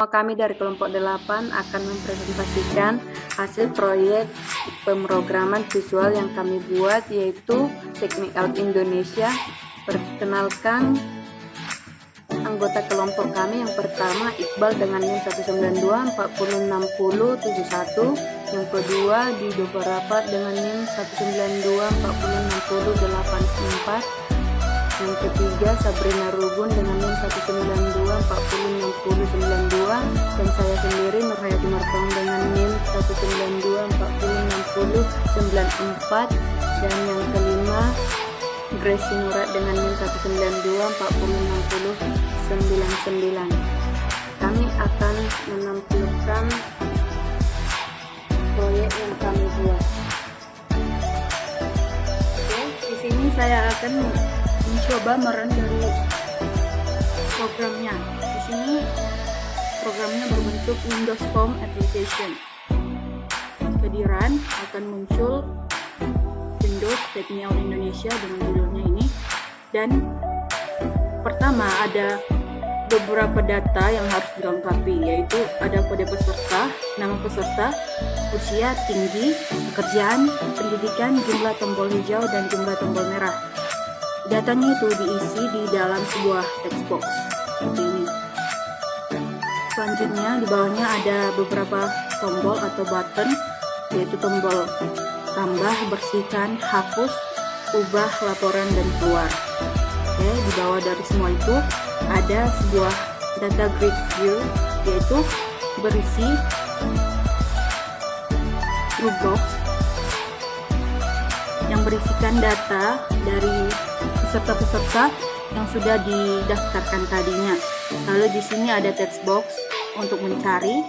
Kami dari kelompok 8 akan mempresentasikan hasil proyek pemrograman visual yang kami buat, yaitu Teknik Out Indonesia. Perkenalkan anggota kelompok kami. Yang pertama Iqbal dengan NIM 192 406071, yang kedua Dido Barapat dengan NIM 192 406084, yang ketiga Sabrina Rugun dengan NIM 192 406092, dan saya sendiri Nurhayati Martong dengan NIM 192 406094, dan yang kelima Gracie Nurat dengan NIM 192 406099. Kami akan menampilkan proyek yang kami buat. Oke, di sini saya akan mencoba merun dari programnya. Di sini programnya berbentuk Windows Phone Application. Kehadiran akan muncul Windows Teknik Out Indonesia dengan judulnya ini. Dan pertama ada beberapa data yang harus dilengkapi, yaitu ada kode peserta, nama peserta, usia, tinggi, pekerjaan, pendidikan, jumlah tombol hijau dan jumlah tombol merah. Datanya itu diisi di dalam sebuah text box seperti ini. Selanjutnya di bawahnya ada beberapa tombol atau button, yaitu tombol tambah, bersihkan, hapus, ubah laporan, dan keluar. Oke, di bawah dari semua itu ada sebuah data grid view, yaitu berisi group box yang berisikan data dari peserta-peserta yang sudah didaftarkan tadinya. Lalu di sini ada text box untuk mencari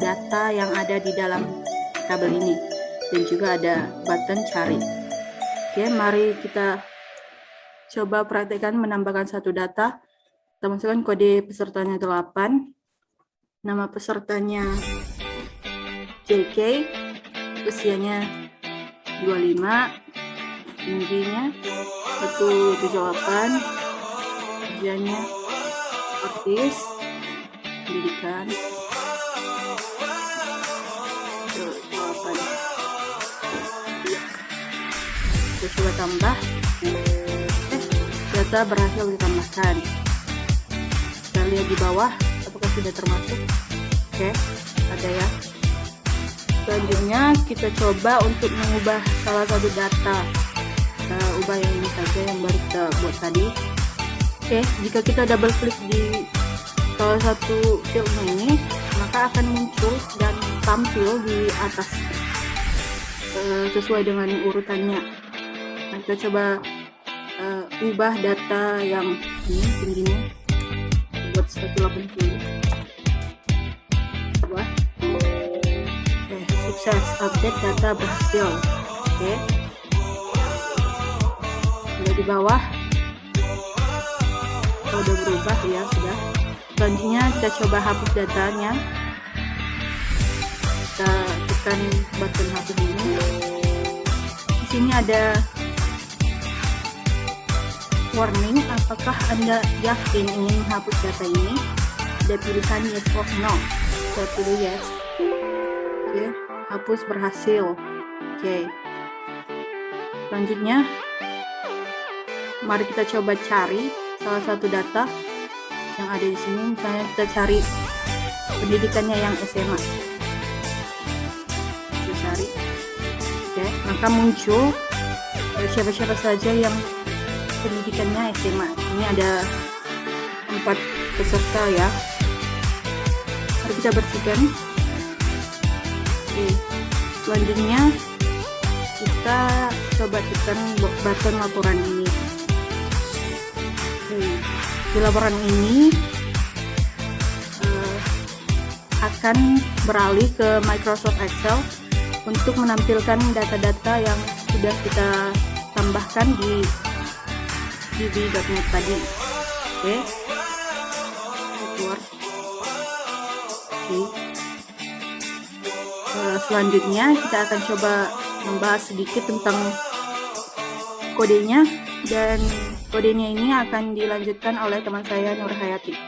data yang ada di dalam tabel ini, dan juga ada button cari. Oke, mari kita coba praktekkan menambahkan satu data. Kita masukkan kode pesertanya 8, nama pesertanya JK, usianya 25, tingginya 178, kerjanya artis, pendidikan 8. Kita coba tambah. Data berhasil ditambahkan. Kita lihat di bawah apakah sudah termasuk. Oke, ada ya. Selanjutnya kita coba untuk mengubah salah satu data. Kita ubah yang ini saja yang baru kita buat tadi. Oke, jika kita double klik di salah satu fieldnya ini, maka akan muncul dan tampil di atas sesuai dengan urutannya. Nah, kita coba ubah data yang ini tingginya buat 180. Coba. Oke, sukses, update data berhasil. Oke. Di bawah udah berubah ya, sudah. Selanjutnya kita coba hapus datanya. Kita tekan button hapus ini. Di sini ada warning, apakah Anda yakin ingin menghapus data ini? Ada pilihan yes or no. Saya pilih yes. Oke, hapus berhasil. Oke. Selanjutnya mari kita coba cari salah satu data yang ada di sini. Misalnya kita cari pendidikannya yang SMA. Kita cari. Oke, maka muncul siapa-siapa saja yang pendidikannya SMA. Ini ada 4 peserta ya. Mari kita bersihkan. Oke. Selanjutnya kita coba tekan button laporan ini. Di laporan ini akan beralih ke Microsoft Excel untuk menampilkan data-data yang sudah kita tambahkan di db.net tadi. Oke, keluar. Oke. Selanjutnya kita akan coba membahas sedikit tentang kodenya, dan kodenya ini akan dilanjutkan oleh teman saya Nurhayati.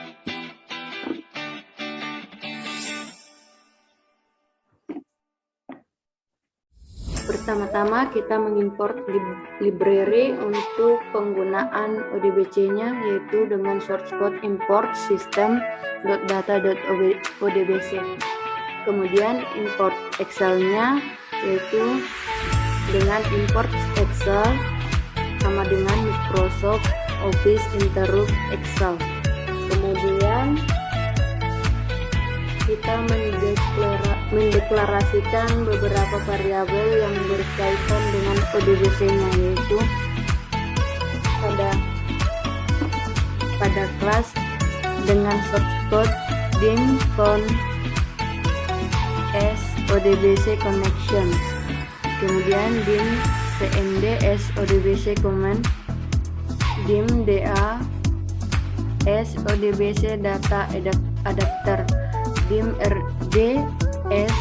Pertama-tama kita mengimport library untuk penggunaan ODBC-nya, yaitu dengan source code import system.data.odbc. Kemudian import Excel-nya, yaitu dengan import Excel sama dengan Microsoft Office Interrupt Excel. Kemudian kita mendeklarasikan beberapa variabel yang berkaitan dengan ODBC-nya, yaitu pada kelas dengan source code dim con s ODBC connection, kemudian dim cmd s ODBC command, dim da s ODBC data adapter, dim rd s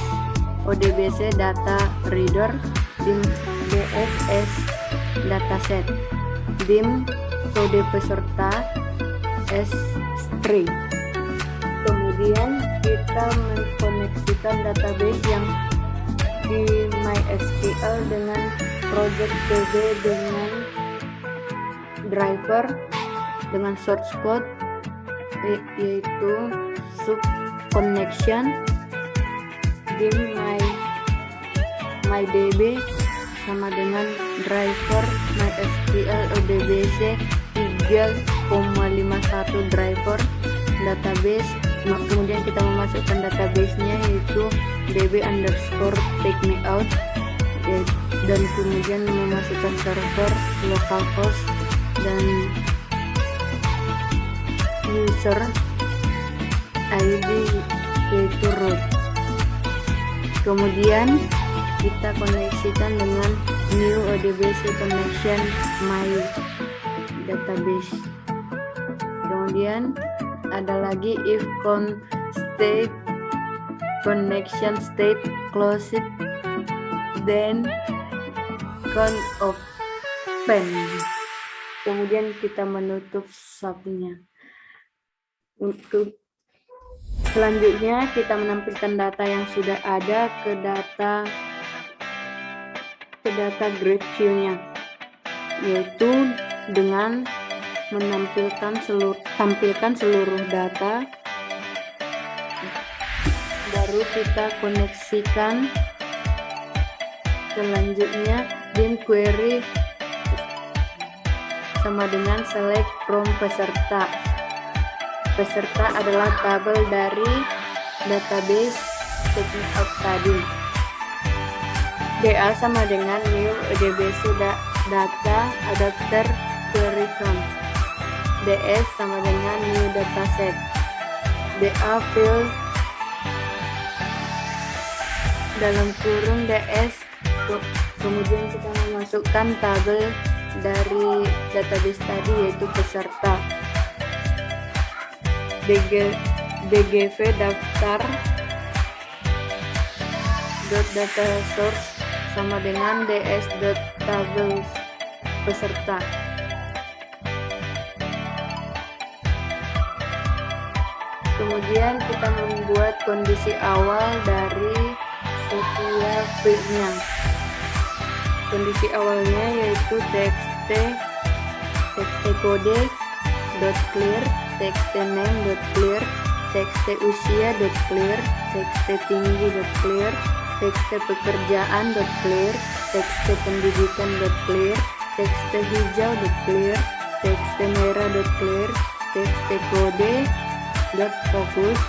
ODBC data reader, dim dss dataset, dim kode peserta s string. Kemudian kita mengkoneksikan database yang di MySQL dengan project DB dengan driver dengan source code yaitu sub connection dim mydb sama dengan driver MySQL ODBC 3,51 driver database. Kemudian kita memasukkan database-nya yaitu db_takemeout dan kemudian memasukkan server localhost dan user ID yaitu root. Kemudian kita koneksikan dengan new ODBC connection my database. Kemudian ada lagi if state connection state closed then open. Kemudian kita menutup subnya. Untuk selanjutnya kita menampilkan data yang sudah ada ke data GraphQL-nya, yaitu dengan tampilkan seluruh data. Baru kita koneksikan. Selanjutnya dim query sama dengan select from peserta. Peserta adalah tabel dari database takemeout tadi. DA sama dengan new ODBC data adapter query count. DS sama dengan new dataset. DA field dalam kurung DS. Kemudian kita memasukkan tabel dari database tadi yaitu peserta. DGV daftar data source sama dengan ds.tabel peserta. Kemudian kita membuat kondisi awal dari setiap fieldnya. Kondisi awalnya yaitu txt kode .clear, txt name .clear, txt usia .clear, txt tinggi .clear, txt pekerjaan .clear, txt pendidikan .clear, txt hijau .clear, txt merah .clear, txt kode .focus,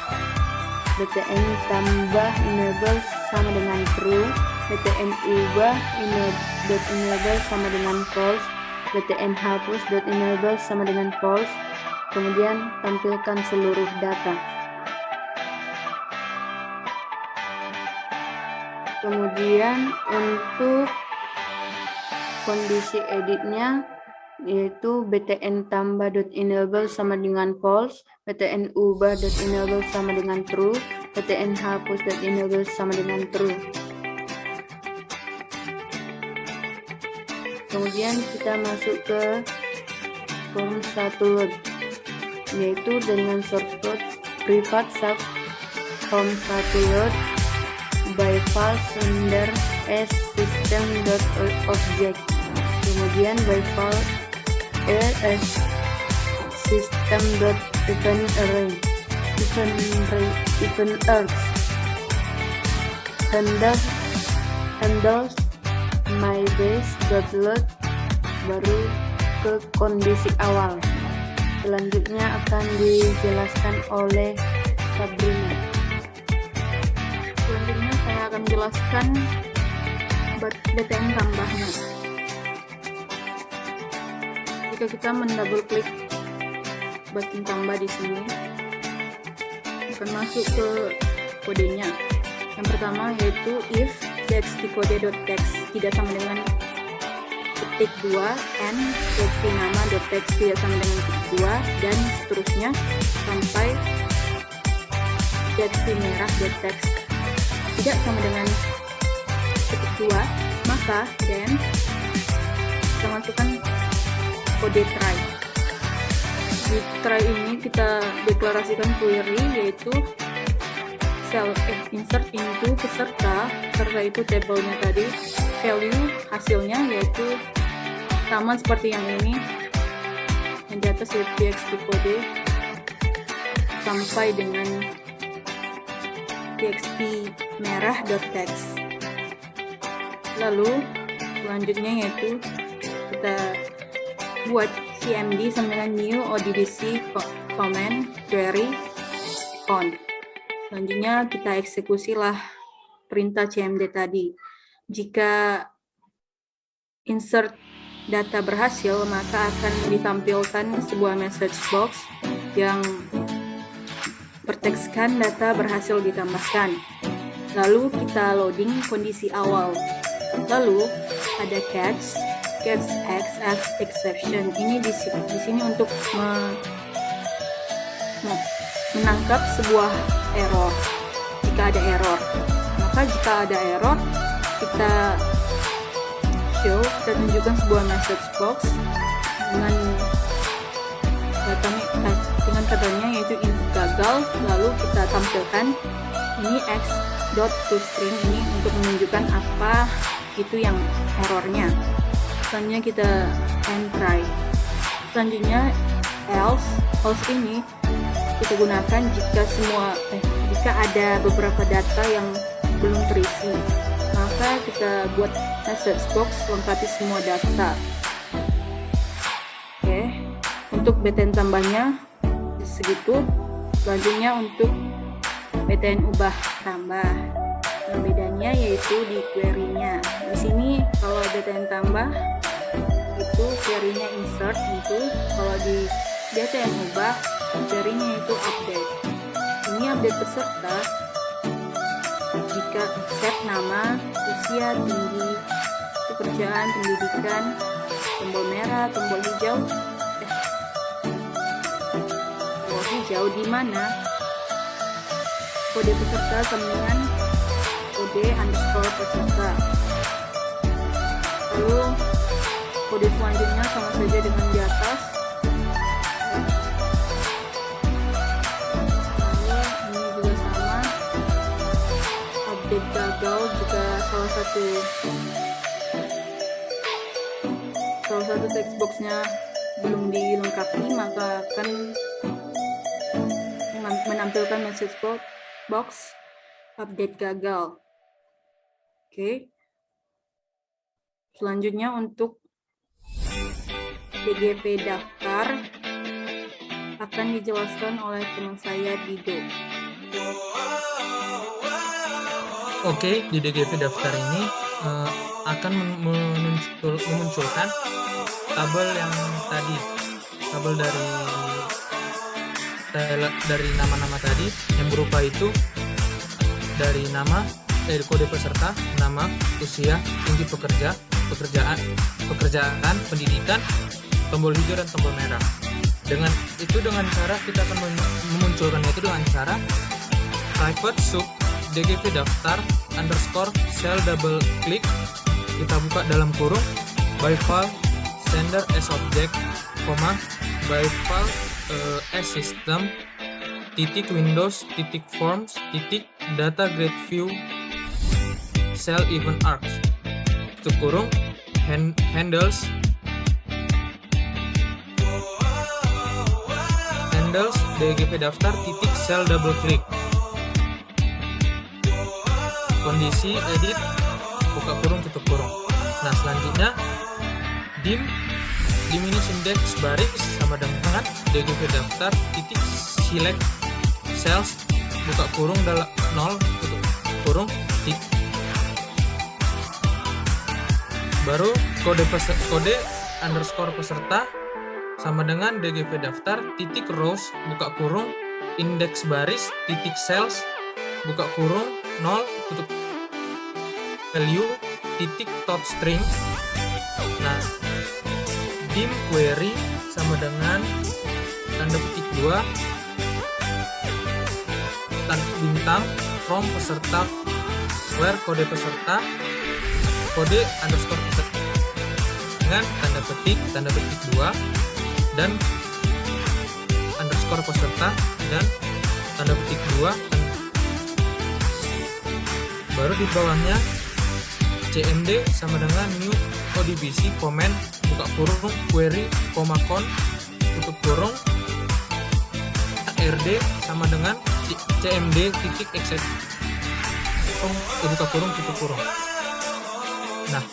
btn tambah enable sama dengan true, btn ubah enable sama dengan false, btn hapus enable sama dengan false. Kemudian tampilkan seluruh data. Kemudian untuk kondisi editnya yaitu btn tambah enable sama dengan false, btn ubah enable sama dengan true, btn hapus enable sama dengan true. Kemudian kita masuk ke form 1 load, yaitu dengan source code privat sub form 1 load by file sender as system.object, kemudian by file as system.event handles my base.load, baru ke kondisi awal. Selanjutnya akan dijelaskan oleh Sabrina. Selanjutnya saya akan jelaskan BTN tambahnya. Jika kita mendouble klik button tambah di sini, akan masuk ke kodenya. Yang pertama yaitu if txt_kode.text tidak sama dengan ketik 2 and copy nama.text tidak sama dengan ketik 2 dan seterusnya sampai txt merah.text tidak sama dengan ketik 2, maka then kita masukkan kode try. Di try ini kita deklarasikan query yaitu insert into peserta itu tabelnya tadi, value hasilnya yaitu sama seperti yang ini, yang di atas yaitu txt kode sampai dengan txt merah.text. Lalu selanjutnya yaitu kita buat cmd sama dengan new oddc comment query on. Selanjutnya kita eksekusilah perintah cmd tadi. Jika insert data berhasil, maka akan ditampilkan sebuah message box yang bertekskan data berhasil ditambahkan. Lalu kita loading kondisi awal. Lalu ada catch x as exception. Ini di sini untuk menangkap sebuah error. Jika ada error, maka jika ada error kita tunjukkan sebuah message box dengan katanya yaitu input gagal, lalu kita tampilkan ini x.toString ini untuk menunjukkan apa itu yang errornya. Selanjutnya kita end try. Selanjutnya else ini kita gunakan jika ada beberapa data yang belum terisi, maka kita buat message box lengkapi semua data. Oke, untuk BTN tambahnya segitu. Selanjutnya untuk BTN ubah tambah, nah, bedanya yaitu di query-nya. Di sini kalau BTN tambah itu query-nya insert itu, kalau di BTN ubah query-nya itu update. Ini update peserta jika set nama, usia, tinggi, pekerjaan, pendidikan, tombol merah, tombol hijau, di mana kode peserta sama dengan kode underscore peserta. Lalu kode selanjutnya sama saja dengan di atas. Lalu ini juga sama, update gagal jika salah satu text boxnya belum dilengkapi, maka akan menampilkan message box update gagal. Oke. Selanjutnya untuk DGP daftar akan dijelaskan oleh teman saya Dido. Oke, di DGP daftar ini akan memunculkan tabel yang tadi, tabel dari nama-nama tadi yang berupa itu dari nama, kode peserta, nama, usia, tinggi pekerjaan, pendidikan, tombol hijau dan tombol merah. Dengan cara kita akan memunculkan itu dengan cara private sub DGP daftar underscore cell double click, kita buka dalam kurung by file sender as object, by file as system titik windows titik forms titik data grade view cell even arcs tutup kurung handles DGV daftar titik cell double click. Kondisi edit buka kurung tutup kurung. Nah, selanjutnya diminish index baris sama dengan DGV daftar titik select cells buka kurung dalam 0 tutup kurung titik. Baru kode underscore peserta sama dengan DGV daftar titik rows buka kurung indeks baris titik cells buka kurung 0 tutup value titik top string. Nah, dim query sama dengan tanda petik 2 tanda bintang from peserta where kode peserta kode underscore peserta dengan tanda petik 2 dan underscore peserta dan tanda petik 2. Baru di bawahnya CMD sama dengan new ODBC comment buka kurung query koma con tutup kurung RD sama dengan CMD titik exec buka kurung tutup kurung. Nah,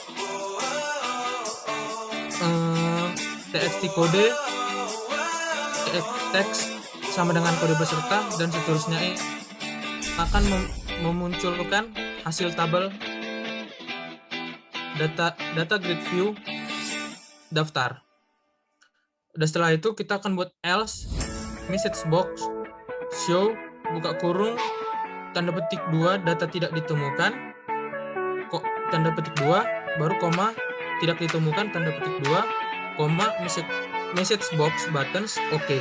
TXT kode teks sama dengan kode peserta dan seterusnya akan memunculkan hasil tabel data grid view daftar. Dan setelah itu kita akan buat else message box show buka kurung tanda petik 2 data tidak ditemukan kok tanda petik 2 baru koma tidak ditemukan tanda petik 2 koma message box buttons oke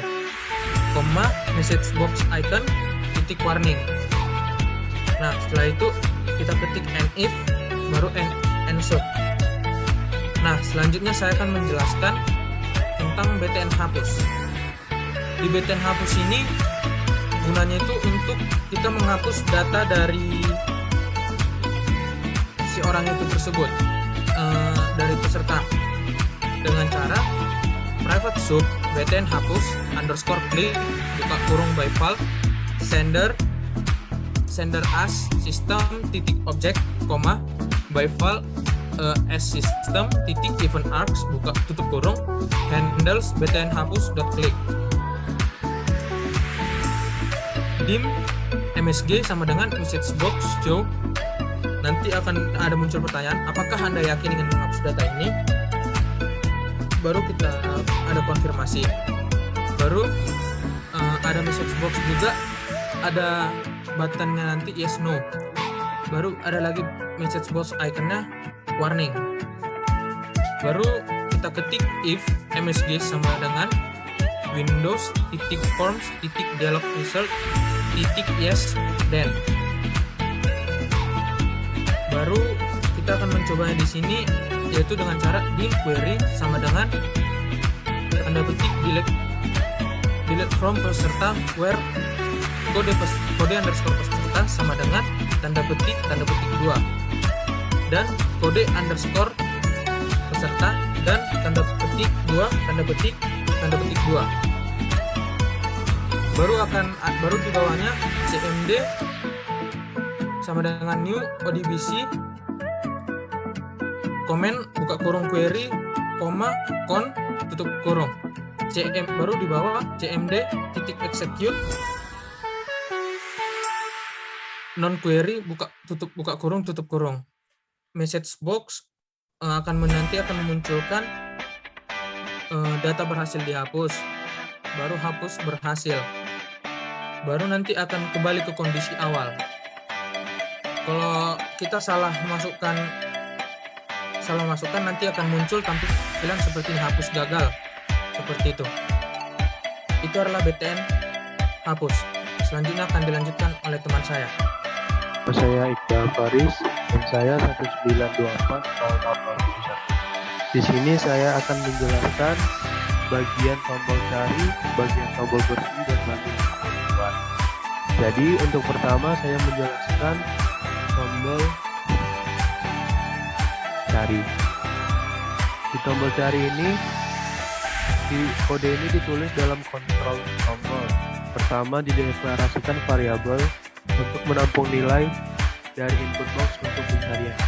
koma message box icon titik warning. Nah, setelah itu kita ketik and if baru and show. Nah, selanjutnya saya akan menjelaskan tentang BTN hapus. Di BTN hapus ini gunanya itu untuk kita menghapus data dari si orang itu tersebut dari peserta dengan cara private sub BTN hapus underscore click buka kurung by default sender as system titik object koma by default as system titik event arcs buka tutup kurung handles BTN hapus dot click. Dim MSG sama dengan message box show. Nanti akan ada muncul pertanyaan, apakah Anda yakin ingin menghapus data ini? Baru kita ada konfirmasi. Baru ada message box juga, ada buttonnya nanti yes no. Baru ada lagi message box iconnya warning. Baru kita ketik if MSG sama dengan Windows titik forms titik dialog result titik yes then. Baru kita akan mencobanya di sini yaitu dengan cara dim query sama dengan tanda petik delete from peserta where kode underscore peserta sama dengan tanda petik 2 dan kode underscore peserta dan tanda petik 2 baru di bawahnya CMD sama dengan new ODBC komen buka kurung query koma con tutup kurung baru di bawah CMD titik execute non query buka kurung tutup kurung. Message box nanti akan memunculkan data berhasil dihapus, baru hapus berhasil, baru nanti akan kembali ke kondisi awal. Kalau kita salah masukkan nanti akan muncul tampilan seperti ini, hapus gagal seperti itu. Itu adalah BTN hapus. Selanjutnya akan dilanjutkan oleh teman saya. Saya Iqbal Faris dan saya 1924 Di sini saya akan menjelaskan bagian tombol cari, bagian tombol bersih, dan bagian pengaturan. Jadi untuk pertama saya menjelaskan tombol cari. Di tombol cari ini, kode ini ditulis dalam kontrol tombol. Pertama, dideklarasikan variabel untuk menampung nilai dari input box untuk pencarian.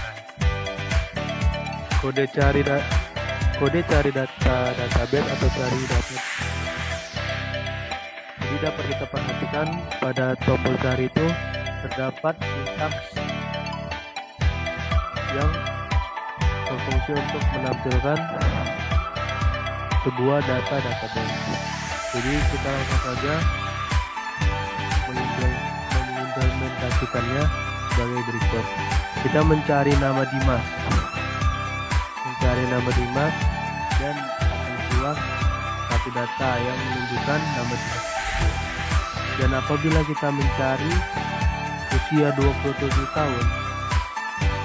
Kode cari data database atau cari data. Jadi dapat kita perhatikan pada tombol cari itu terdapat sintaks yang berfungsi untuk menampilkan sebuah data database. Jadi kita langsung saja mengimplementasikannya sebagai berikut. Kita mencari nama Dimas, dan akan keluar satu data yang menunjukkan nama Dimas. Dan apabila kita mencari usia 27 tahun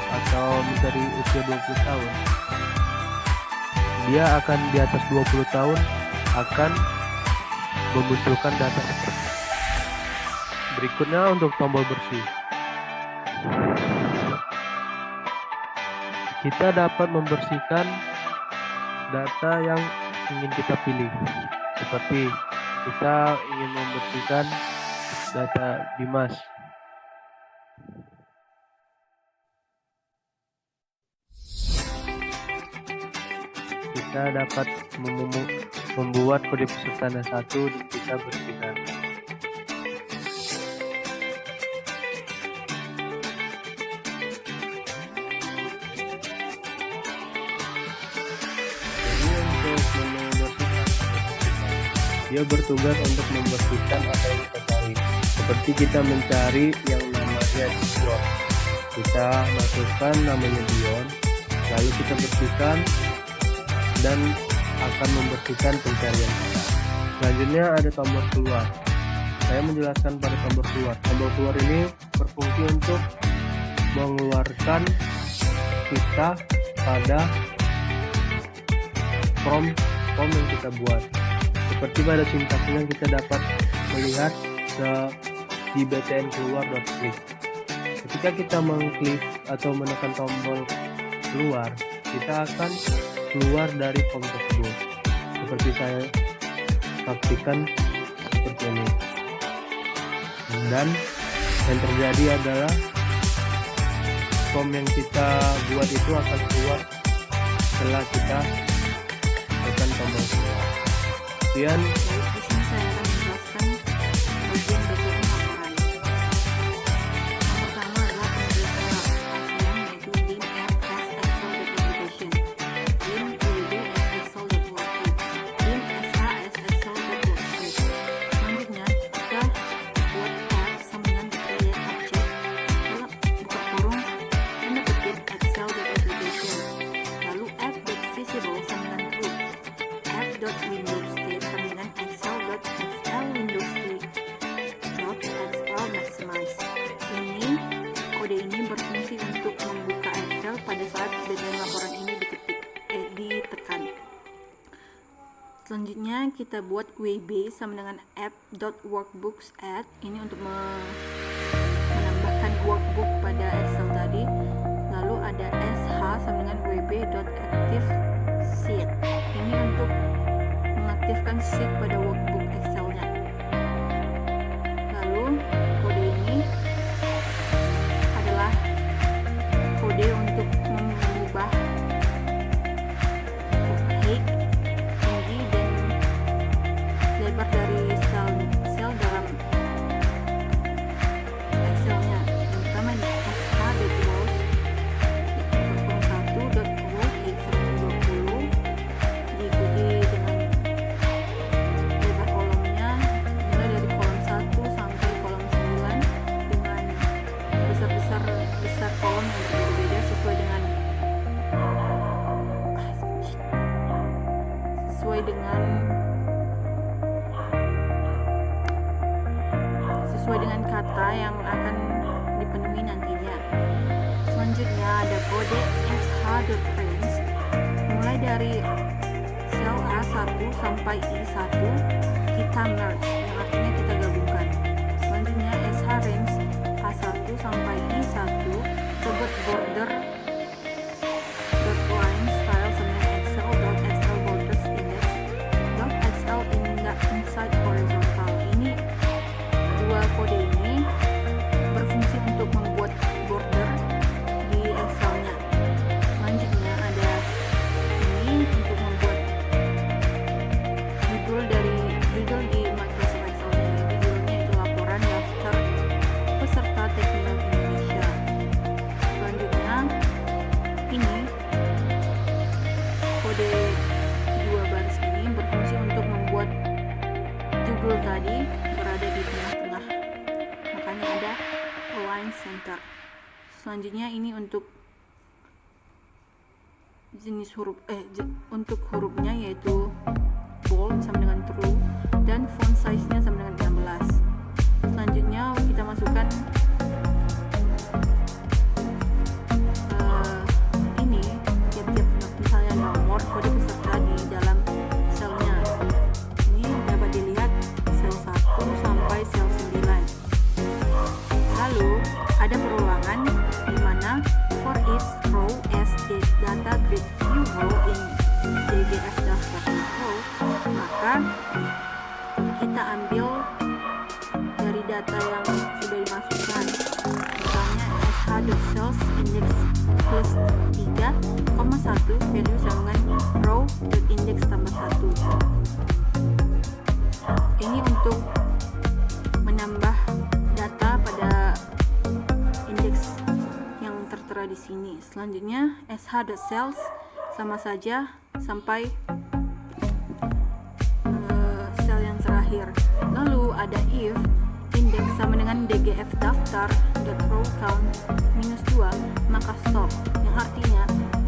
atau mencari usia 20 tahun, dia akan di atas 20 tahun akan memunculkan data seperti ini. Berikutnya untuk tombol bersih. Kita dapat membersihkan data yang ingin kita pilih. Seperti kita ingin membersihkan data Dimas. Kita dapat membuat kode peserta 1 dan kita bersihkan. Dia bertugas untuk membersihkan apa yang kita cari. Seperti kita mencari yang namanya Dion. Kita masukkan namanya Dion, lalu kita bersihkan dan akan membersihkan pencarian kita. Selanjutnya ada tombol keluar. Saya menjelaskan pada tombol keluar. Tombol keluar ini berfungsi untuk mengeluarkan kita pada form yang kita buat. Seperti pada sintaksnya kita dapat melihat di btn keluar.click. Ketika kita mengklik atau menekan tombol keluar, kita akan keluar dari form tersebut. Seperti saya praktikan seperti ini. Dan yang terjadi adalah form yang kita buat itu akan keluar setelah kita tekan tombol keluar. Kemudian Baik, di sini saya akan menjelaskan bagian laporan. Yang pertama adalah penjelasan yaitu dim app as excel.application, dim qd as excel.workbook, dim sh as excel.worksheet. Selanjutnya kita buat app sambungan create object, buka kurung, tanda petik excel.application, lalu app.visible sambungan group, app.windows sambungan excel.xl windows maximize. Kode ini berfungsi untuk membuka Excel pada saat bagian laporan ini ditekan. Selanjutnya kita buat WB sama dengan app.workbooks add, ini untuk menambahkan workbook pada Excel tadi. Lalu ada sh sama dengan wb.active sheet, ini untuk mengaktifkan sheet pada workbook Excel-nya. Lalu kode ini adalah kode untuk mengubah height, tinggi, dan lebar dari sel dalam Excel-nya. Yang pertama ini sh.rows 1.row height sama 20, diikuti dengan lebar kolomnya mulai dari kolom 1 sampai kolom 9 dengan besar kolom yang berbeda-beda sesuai dengan kata yang akan dipenuhi nantinya. Selanjutnya ada kode sh.range mulai dari sel A1 sampai I1 kita merge, yang artinya kita gabungkan. Selanjutnya sh.range A1 sampai I1 kita buat border enter. Selanjutnya ini untuk jenis huruf untuk hurufnya yaitu bold sama dengan true dan font size-nya sama dengan 16. Selanjutnya kita masukkan ini tiap-tiap misalnya nomor kode peserta di dalam selnya. Ini dapat dilihat sel 1 sampai sel 9. Lalu ada perulangan di mana for each row as the data grid view row in DGF daftar row, maka kita ambil dari data yang sudah dimasukkan. Misalnya sh.cells index plus 3,1 value sama dengan row index tambah 1. Ini untuk menambah data pada indeks yang tertera di sini. Selanjutnya sh.cells sama saja sampai sel yang terakhir. Lalu ada if index sama dengan dgf daftar row count minus 2, maka stop, yang artinya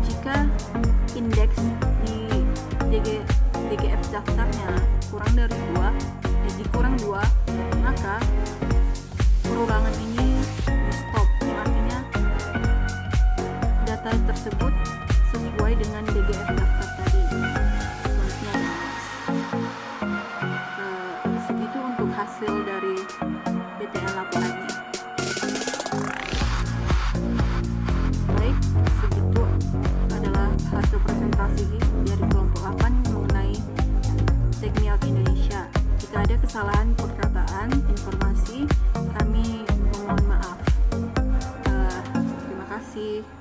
jika indeks di dgf daftarnya kurang dari 2, dikurang 2, maka perulangan ini di stop, yang artinya data tersebut sesuai dengan dgf daftar tadi. Selanjutnya segitu untuk hasil dari BTL laporannya. Baik, segitu adalah hasil presentasi dari kelompok 8 mengenai Tekniak Indonesia. Jika ada kesalahan perkataan, informasi, kami memohon maaf. Terima kasih.